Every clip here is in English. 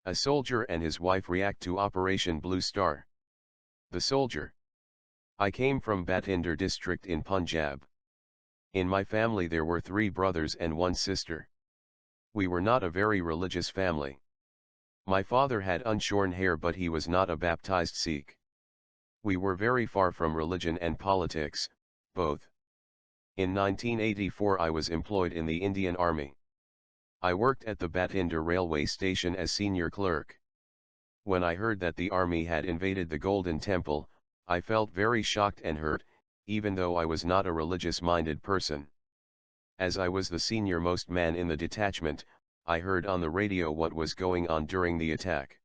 A soldier and his wife react to Operation Blue Star. The soldier. I came from Bhathinder district in Punjab. In my family there were 3 brothers and 1 sister. We were not a very religious family. My father had unshorn hair, but he was not a baptized Sikh. We were very far from religion and politics, both. In 1984 I was employed in the Indian Army. I worked at the Bhathinder railway station as senior clerk. When I heard that the army had invaded the Golden Temple, I felt very shocked and hurt, even though I was not a religious-minded person. As I was the senior-most man in the detachment, I heard on the radio what was going on during the attack.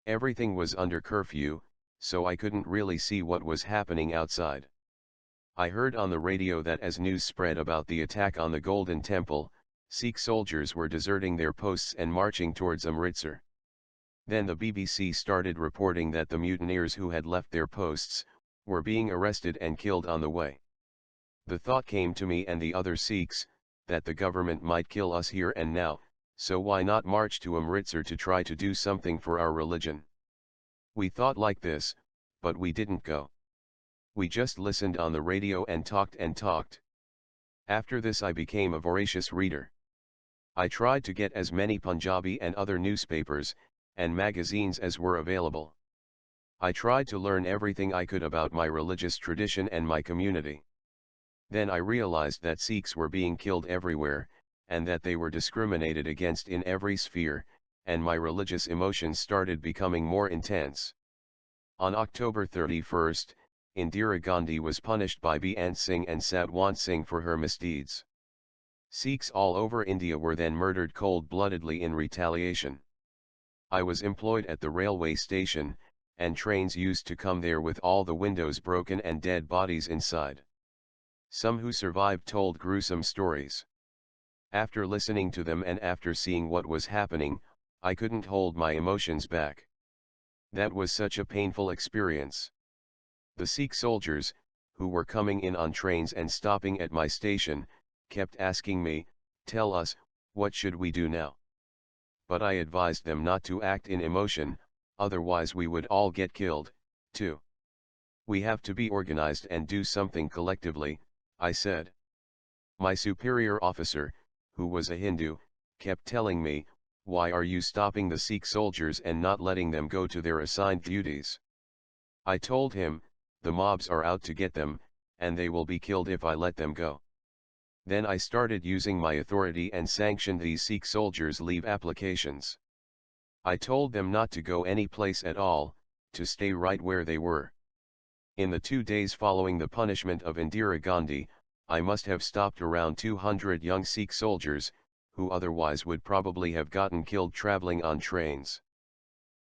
Everything was under curfew, so I couldn't really see what was happening outside. I heard on the radio that as news spread about the attack on the Golden Temple, Sikh soldiers were deserting their posts and marching towards Amritsar. Then the BBC started reporting that the mutineers who had left their posts were being arrested and killed on the way. The thought came to me and the other Sikhs, that the government might kill us here and now, so why not march to Amritsar to try to do something for our religion? We thought like this, but we didn't go. We just listened on the radio and talked and talked. After this I became a voracious reader. I tried to get as many Punjabi and other newspapers and magazines as were available. I tried to learn everything I could about my religious tradition and my community. Then I realized that Sikhs were being killed everywhere, and that they were discriminated against in every sphere, and my religious emotions started becoming more intense. On October 31st, Indira Gandhi was punished by Beant Singh and Satwant Singh for her misdeeds. Sikhs all over India were then murdered cold-bloodedly in retaliation. I was employed at the railway station, and trains used to come there with all the windows broken and dead bodies inside. Some who survived told gruesome stories. After listening to them and after seeing what was happening, I couldn't hold my emotions back. That was such a painful experience. The Sikh soldiers, who were coming in on trains and stopping at my station, kept asking me, "Tell us, what should we do now?" But I advised them not to act in emotion, otherwise we would all get killed, too. We have to be organized and do something collectively, I said. My superior officer, who was a Hindu, kept telling me, "Why are you stopping the Sikh soldiers and not letting them go to their assigned duties?" I told him, "The mobs are out to get them, and they will be killed if I let them go." Then I started using my authority and sanctioned these Sikh soldiers' leave applications. I told them not to go any place at all, to stay right where they were. In the 2 days following the punishment of Indira Gandhi, I must have stopped around 200 young Sikh soldiers, who otherwise would probably have gotten killed traveling on trains.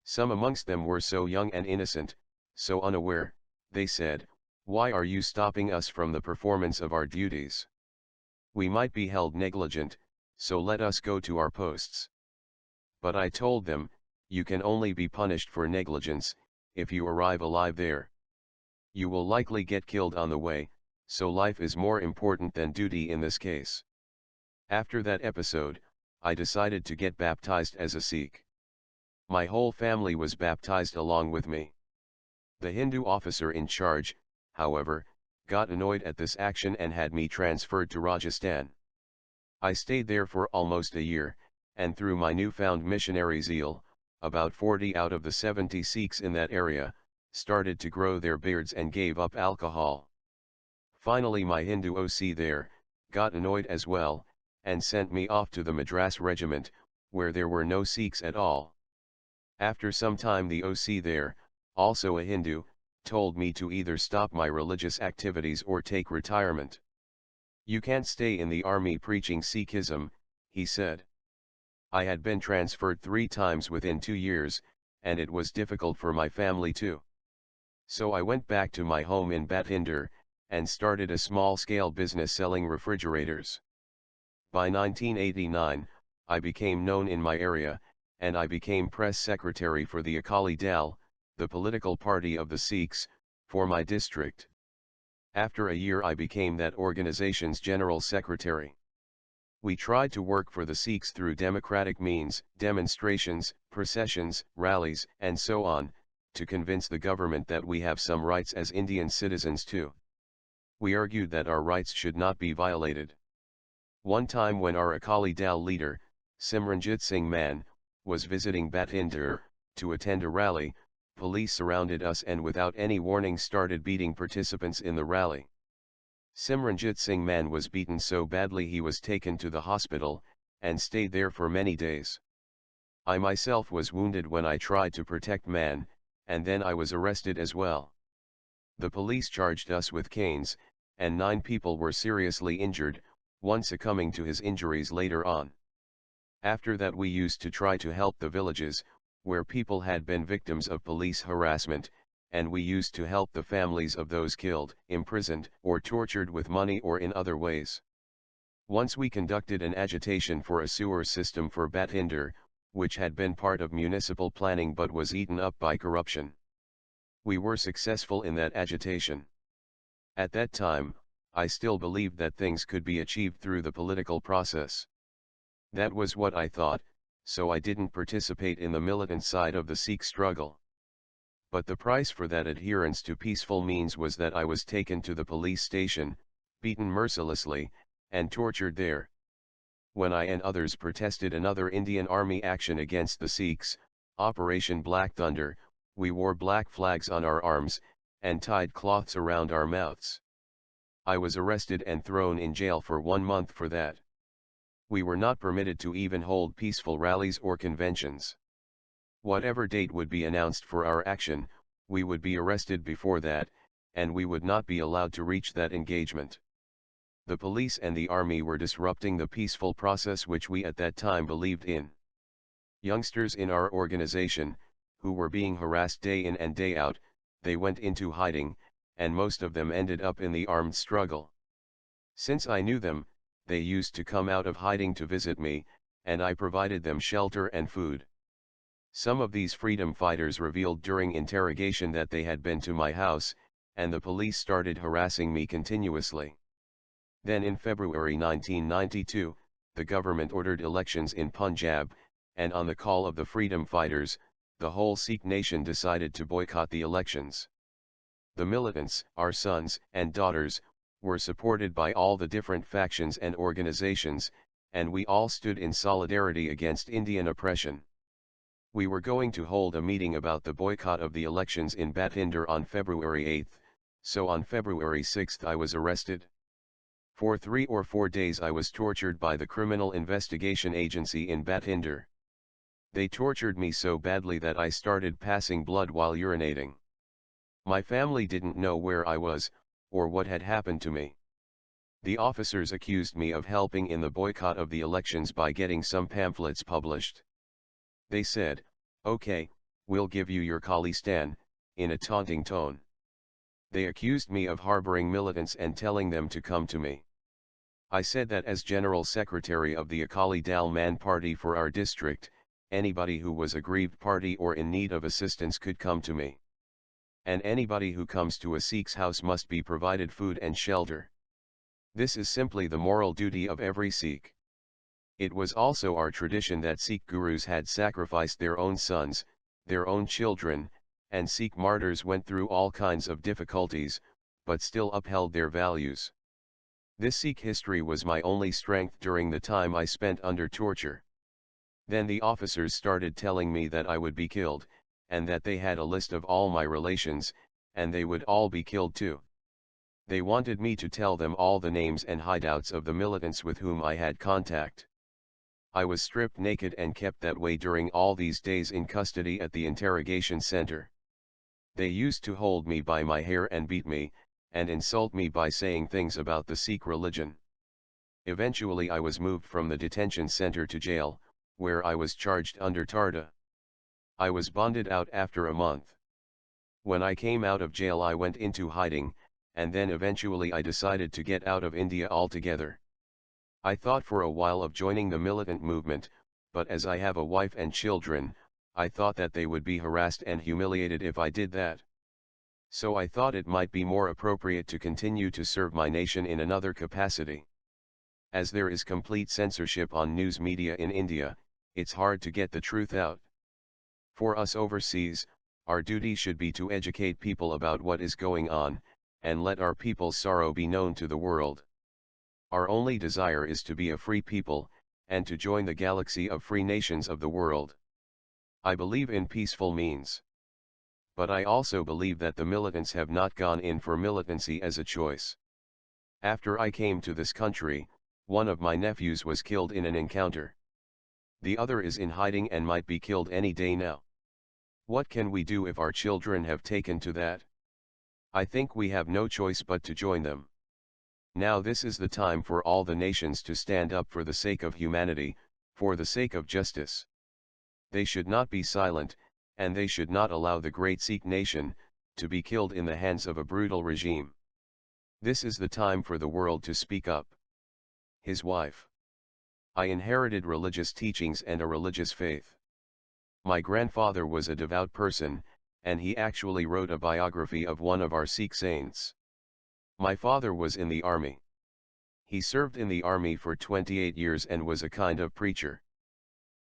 Some amongst them were so young and innocent, so unaware, they said, "Why are you stopping us from the performance of our duties? We might be held negligent, so let us go to our posts." But I told them, "You can only be punished for negligence, if you arrive alive there. You will likely get killed on the way, so life is more important than duty in this case." After that episode, I decided to get baptized as a Sikh. My whole family was baptized along with me. The Hindu officer in charge, however, got annoyed at this action and had me transferred to Rajasthan. I stayed there for almost a year, and through my newfound missionary zeal, about 40 out of the 70 Sikhs in that area started to grow their beards and gave up alcohol. Finally my Hindu OC there got annoyed as well, and sent me off to the Madras regiment, where there were no Sikhs at all. After some time the OC there, also a Hindu, told me to either stop my religious activities or take retirement. "You can't stay in the army preaching Sikhism," he said. I had been transferred 3 times within 2 years, and it was difficult for my family too. So I went back to my home in Bhathinder, and started a small-scale business selling refrigerators. By 1989, I became known in my area, and I became press secretary for the Akali Dal, the political party of the Sikhs, for my district. After a year I became that organization's general secretary. We tried to work for the Sikhs through democratic means, demonstrations, processions, rallies, and so on, to convince the government that we have some rights as Indian citizens too. We argued that our rights should not be violated. One time when our Akali Dal leader, Simranjit Singh Man, was visiting Bhathinder, to attend a rally, police surrounded us and without any warning started beating participants in the rally. Simranjit Singh Man was beaten so badly he was taken to the hospital, and stayed there for many days. I myself was wounded when I tried to protect Man, and then I was arrested as well. The police charged us with canes, and 9 people were seriously injured, one succumbing to his injuries later on. After that we used to try to help the villages, where people had been victims of police harassment, and we used to help the families of those killed, imprisoned, or tortured with money or in other ways. Once we conducted an agitation for a sewer system for Bhathinder, which had been part of municipal planning but was eaten up by corruption. We were successful in that agitation. At that time, I still believed that things could be achieved through the political process. That was what I thought, so I didn't participate in the militant side of the Sikh struggle. But the price for that adherence to peaceful means was that I was taken to the police station, beaten mercilessly, and tortured there. When I and others protested another Indian Army action against the Sikhs, Operation Black Thunder, we wore black flags on our arms, and tied cloths around our mouths. I was arrested and thrown in jail for 1 month for that. We were not permitted to even hold peaceful rallies or conventions. Whatever date would be announced for our action, we would be arrested before that, and we would not be allowed to reach that engagement. The police and the army were disrupting the peaceful process which we at that time believed in. Youngsters in our organization, who were being harassed day in and day out, they went into hiding, and most of them ended up in the armed struggle. Since I knew them, they used to come out of hiding to visit me, and I provided them shelter and food. Some of these freedom fighters revealed during interrogation that they had been to my house, and the police started harassing me continuously. Then in February 1992, the government ordered elections in Punjab, and on the call of the freedom fighters, the whole Sikh nation decided to boycott the elections. The militants, our sons and daughters, were supported by all the different factions and organizations, and we all stood in solidarity against Indian oppression. We were going to hold a meeting about the boycott of the elections in Bhathinder on February 8, so on February 6 I was arrested. For 3 or 4 days I was tortured by the Criminal Investigation Agency in Bhathinder. They tortured me so badly that I started passing blood while urinating. My family didn't know where I was, or what had happened to me. The officers accused me of helping in the boycott of the elections by getting some pamphlets published. They said, "Okay, we'll give you your Khalistan," in a taunting tone. They accused me of harboring militants and telling them to come to me. I said that as General Secretary of the Akali Dal Man Party for our district, anybody who was aggrieved party or in need of assistance could come to me. And anybody who comes to a Sikh's house must be provided food and shelter. This is simply the moral duty of every Sikh. It was also our tradition that Sikh gurus had sacrificed their own sons, their own children, and Sikh martyrs went through all kinds of difficulties, but still upheld their values. This Sikh history was my only strength during the time I spent under torture. Then the officers started telling me that I would be killed, and that they had a list of all my relations, and they would all be killed too. They wanted me to tell them all the names and hideouts of the militants with whom I had contact. I was stripped naked and kept that way during all these days in custody at the interrogation center. They used to hold me by my hair and beat me, and insult me by saying things about the Sikh religion. Eventually I was moved from the detention center to jail, where I was charged under Tarda. I was bonded out after a month. When I came out of jail I went into hiding, and then eventually I decided to get out of India altogether. I thought for a while of joining the militant movement, but as I have a wife and children, I thought that they would be harassed and humiliated if I did that. So I thought it might be more appropriate to continue to serve my nation in another capacity. As there is complete censorship on news media in India, it's hard to get the truth out. For us overseas, our duty should be to educate people about what is going on, and let our people's sorrow be known to the world. Our only desire is to be a free people, and to join the galaxy of free nations of the world. I believe in peaceful means. But I also believe that the militants have not gone in for militancy as a choice. After I came to this country, one of my nephews was killed in an encounter. The other is in hiding and might be killed any day now. What can we do if our children have taken to that? I think we have no choice but to join them. Now this is the time for all the nations to stand up for the sake of humanity, for the sake of justice. They should not be silent, and they should not allow the great Sikh nation to be killed in the hands of a brutal regime. This is the time for the world to speak up. His wife. I inherited religious teachings and a religious faith. My grandfather was a devout person, and he actually wrote a biography of one of our Sikh saints. My father was in the army. He served in the army for 28 years and was a kind of preacher.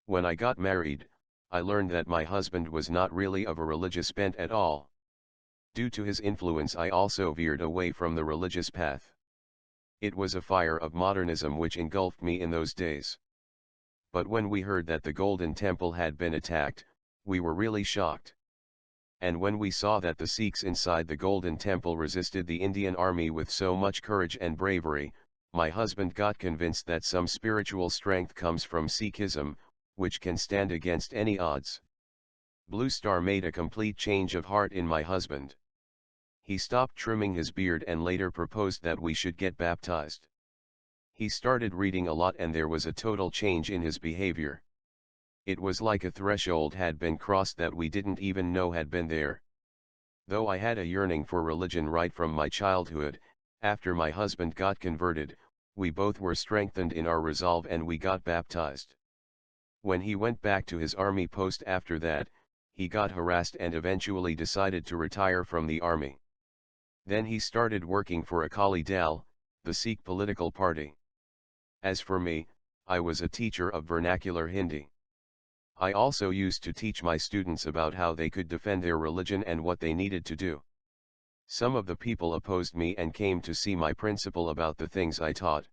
When I got married, I learned that my husband was not really of a religious bent at all. Due to his influence, I also veered away from the religious path. It was a fire of modernism which engulfed me in those days. But when we heard that the Golden Temple had been attacked, we were really shocked. And when we saw that the Sikhs inside the Golden Temple resisted the Indian army with so much courage and bravery, my husband got convinced that some spiritual strength comes from Sikhism, which can stand against any odds. Blue Star made a complete change of heart in my husband. He stopped trimming his beard and later proposed that we should get baptized. He started reading a lot and there was a total change in his behavior. It was like a threshold had been crossed that we didn't even know had been there. Though I had a yearning for religion right from my childhood, after my husband got converted, we both were strengthened in our resolve and we got baptized. When he went back to his army post after that, he got harassed and eventually decided to retire from the army. Then he started working for Akali Dal, the Sikh political party. As for me, I was a teacher of vernacular Hindi. I also used to teach my students about how they could defend their religion and what they needed to do. Some of the people opposed me and came to see my principal about the things I taught.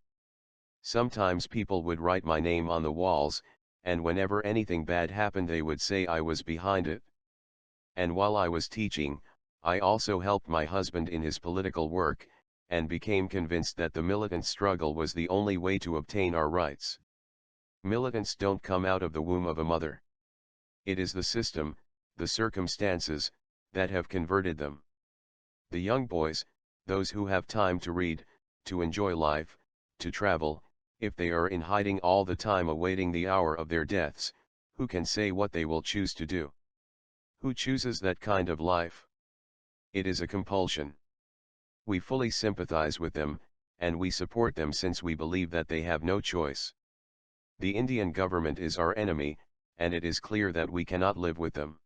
Sometimes people would write my name on the walls, and whenever anything bad happened they would say I was behind it. And while I was teaching, I also helped my husband in his political work, and became convinced that the militant struggle was the only way to obtain our rights. Militants don't come out of the womb of a mother. It is the system, the circumstances, that have converted them. The young boys, those who have time to read, to enjoy life, to travel, if they are in hiding all the time awaiting the hour of their deaths, who can say what they will choose to do? Who chooses that kind of life? It is a compulsion. We fully sympathize with them, and we support them since we believe that they have no choice. The Indian government is our enemy, and it is clear that we cannot live with them.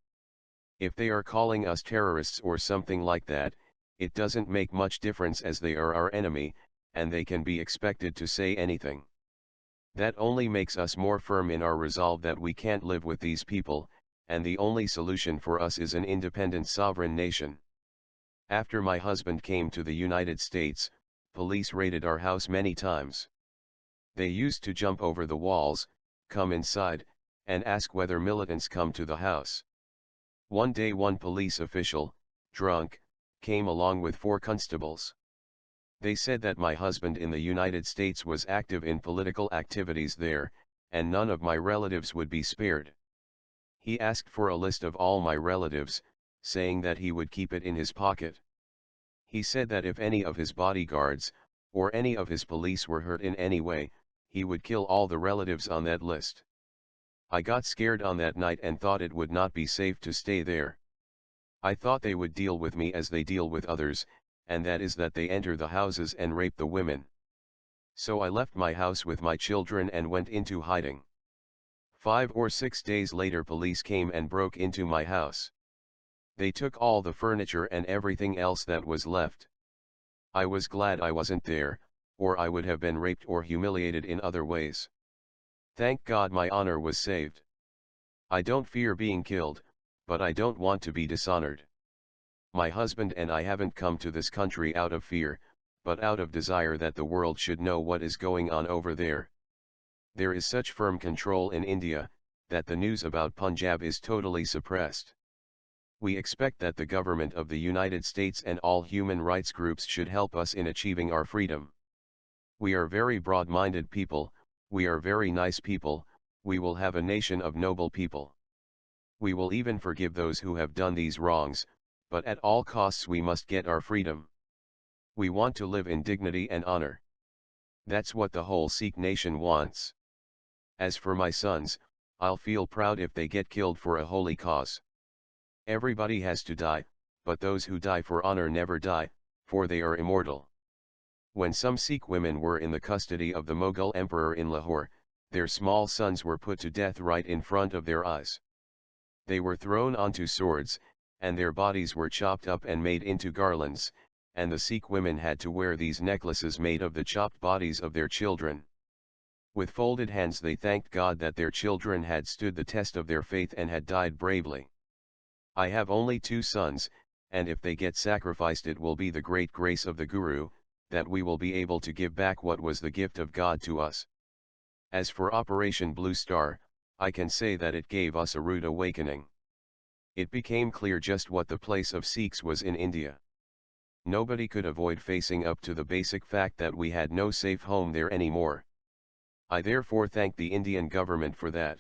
If they are calling us terrorists or something like that, it doesn't make much difference as they are our enemy, and they can be expected to say anything. That only makes us more firm in our resolve that we can't live with these people, and the only solution for us is an independent sovereign nation. After my husband came to the United States, police raided our house many times. They used to jump over the walls, come inside, and ask whether militants come to the house. One day one police official, drunk, came along with 4 constables. They said that my husband in the United States was active in political activities there, and none of my relatives would be spared. He asked for a list of all my relatives, saying that he would keep it in his pocket. He said that if any of his bodyguards, or any of his police were hurt in any way, he would kill all the relatives on that list. I got scared on that night and thought it would not be safe to stay there. I thought they would deal with me as they deal with others, and that is that they enter the houses and rape the women. So I left my house with my children and went into hiding. 5 or 6 days later police came and broke into my house. They took all the furniture and everything else that was left. I was glad I wasn't there, or I would have been raped or humiliated in other ways. Thank God my honor was saved. I don't fear being killed, but I don't want to be dishonored. My husband and I haven't come to this country out of fear, but out of desire that the world should know what is going on over there. There is such firm control in India, that the news about Punjab is totally suppressed. We expect that the government of the United States and all human rights groups should help us in achieving our freedom. We are very broad-minded people, we are very nice people, we will have a nation of noble people. We will even forgive those who have done these wrongs, but at all costs we must get our freedom. We want to live in dignity and honor. That's what the whole Sikh nation wants. As for my sons, I'll feel proud if they get killed for a holy cause. Everybody has to die, but those who die for honor never die, for they are immortal. When some Sikh women were in the custody of the Mughal emperor in Lahore, their small sons were put to death right in front of their eyes. They were thrown onto swords, and their bodies were chopped up and made into garlands, and the Sikh women had to wear these necklaces made of the chopped bodies of their children. With folded hands they thanked God that their children had stood the test of their faith and had died bravely. I have only 2 sons, and if they get sacrificed it will be the great grace of the Guru, that we will be able to give back what was the gift of God to us. As for Operation Blue Star, I can say that it gave us a rude awakening. It became clear just what the place of Sikhs was in India. Nobody could avoid facing up to the basic fact that we had no safe home there anymore. I therefore thank the Indian government for that.